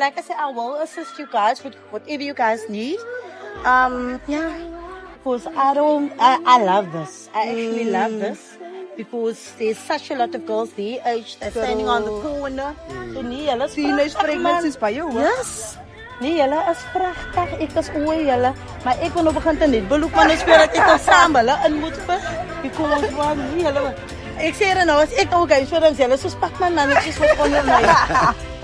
like I said, I will assist you guys with whatever you guys need. Because I love this. I actually love this. Because there's such a lot of girls their age that's standing on the corner. So nee, hulle is Teenage pragtig, pregnancies man. by jou, hoor. Yes. Nee, julle is pragtig. Ek is oor julle. Maar ek wil nou begin te net beloop man, is dat ek al saam hulle in moet vir. Because man, nee, julle. Ek sê er nou, as ek ook insurance, julle soos pakman mannetjies wat onder my.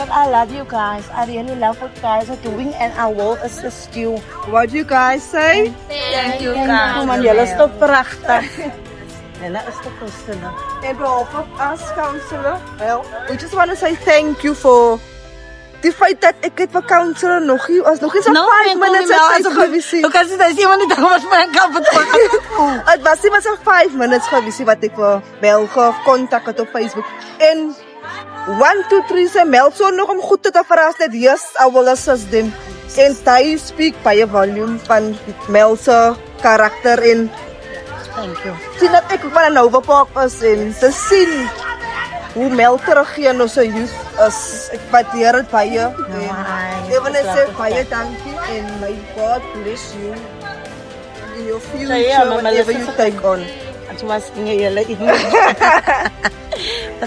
But I love you guys. I really love what you guys are doing and I will assist you. What do you guys say? Thank you, Thank guys. you man, julle is toch pragtig. Julle is toch pragtig. En behalve as counselor, well, we just want to say thank you for die feit dat ek het vir counselor nog nie so 5 minutes tyd gewees. Because there's iemand nie wat my kan betrek. Het was nie maar so 5 minutes gewees wat ek vir Mel kontak het op Facebook. En 1, 2, 3 se Mel so nog om goed te verras dat yes, I will assist them. En hy speak by 'n volume van Mel se karakter en Thank you. sien dat ek van 'n Nova Park is en te sien hoe Mel teruggee aan ons youth is. Ek waardeer dit baie. Ek wil net sê baie dankie en my God bless you in your future, yeah, maar whatever you Melissa take on.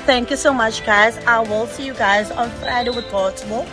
Thank you so much, guys. I will see you guys on Friday with God's more.